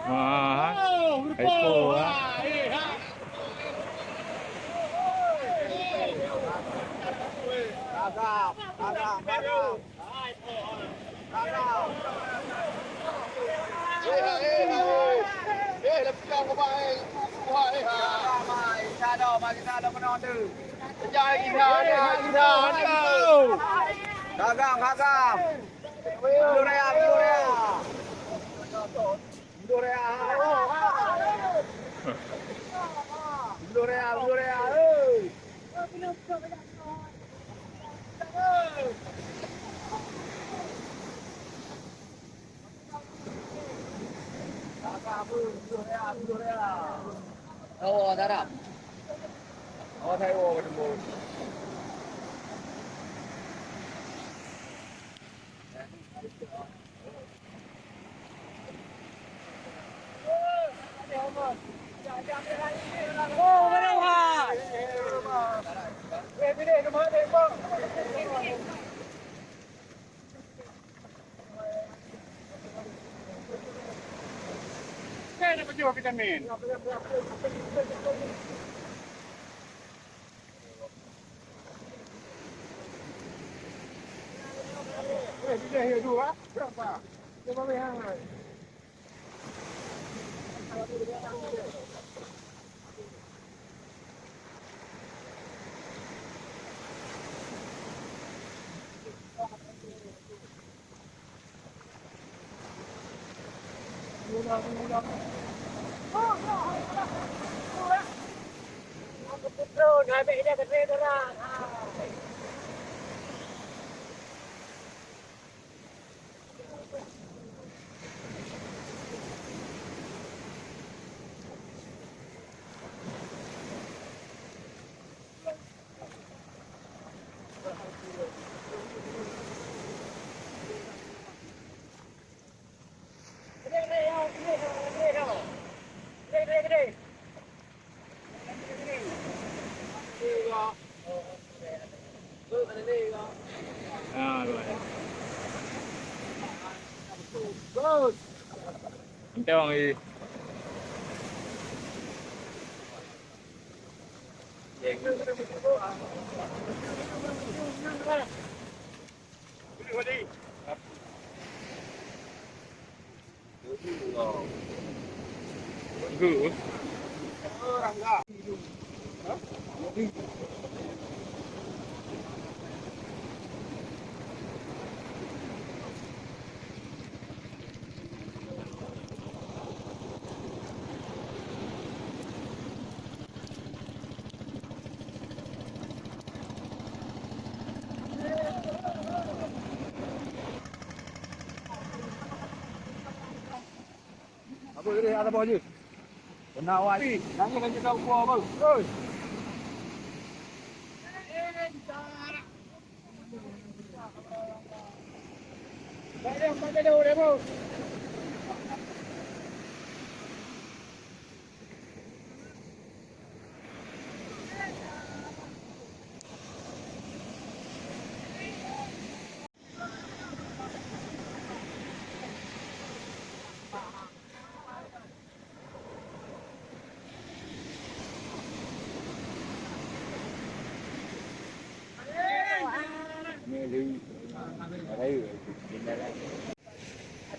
Hai po ha. Agam, agam, agam. Agam. Lebih kau kau baik. Kuat eh. Mai, kita dah menang tu. Jangan kita, kita. Agam, agam. Gloria, gloria. Gloria. Gloria, gloria. Oh, darah. Oh, saya ketemu. Oh, mana wah? Ini rumah dia. Kaya dapat juga vitamin. Dia hidup dua berapa? Berapa yang? Aku putra, dah ambil dia ke trader orang. Good. Antay bang i. Good. Apa dia ada bawah je? Benar awak. Jangan cakap buah apa. Oi. Pakai dia, bos.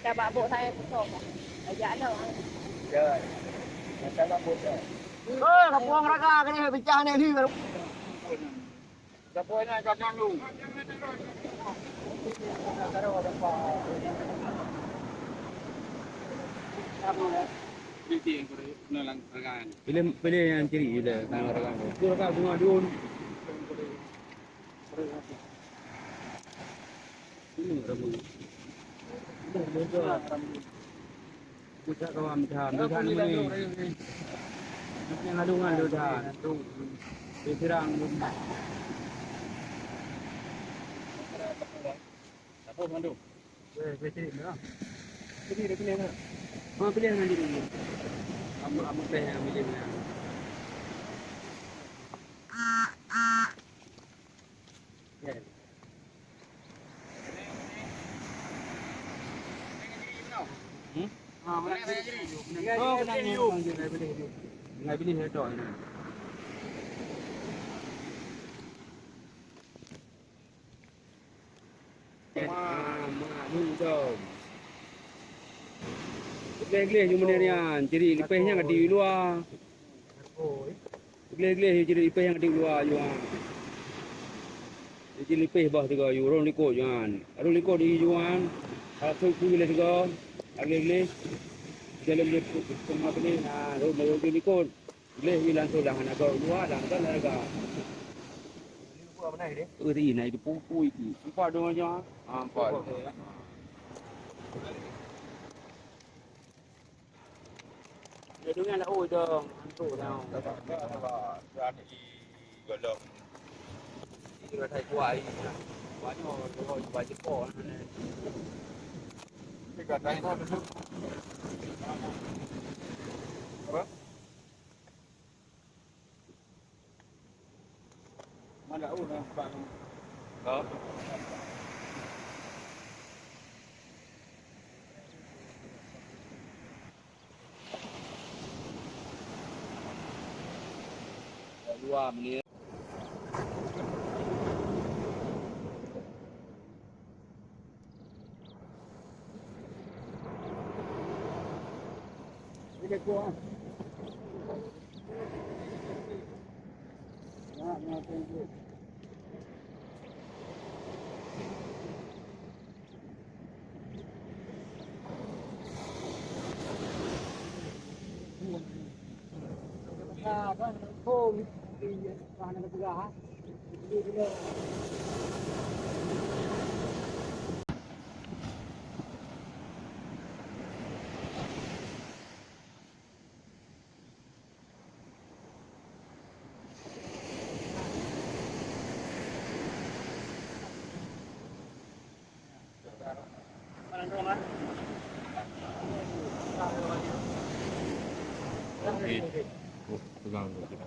Macam babuk saya kosong. Ajak dah. Trời. Sao nó buồn rồi? Ơi, gặp quang ra cái này bị cha này đi rồi. Gặp quang này gặp nhau luôn. Pilih yang kiri je nama rekan tu. Tu rekan bunga dun. Ini ramu. Kita kawan dah, dah ni. Yang adungan tu dah. Tu. Berserang rumah. Apa mandu? Betul dah. Pilih mana? Oh, pilih nanti dulu. Amu pilih yang pilih mana? Menang jadi. Oh, menang you. Ngai pilih head on. Ni dong. Gele-gele you menerian. Jadi lepasnya kat di luar. Gele-gele jadi lepas yang di luar you. Jadi lepas bah tiga you orang likut jangan. Orang likut di juan. Kalau tu gele tiga. Gele-gele. Jalan dia semua ni. Ro mau likut. Gele hilang tu dah nak luar dah kan harga. Thì này thì pui thì qua đâu cho phải để đúng là ôi đường ăn tủ nào ra thì gọi là thì là thầy quay quá nhỏ rồi vài chiếc cỏ này cái gần đây thôi mà đã uống rồi bạn đó luar ni cái cua đó nghe tên gì kan khô thì toàn là cái gà đi cái mana dong ah pegang kita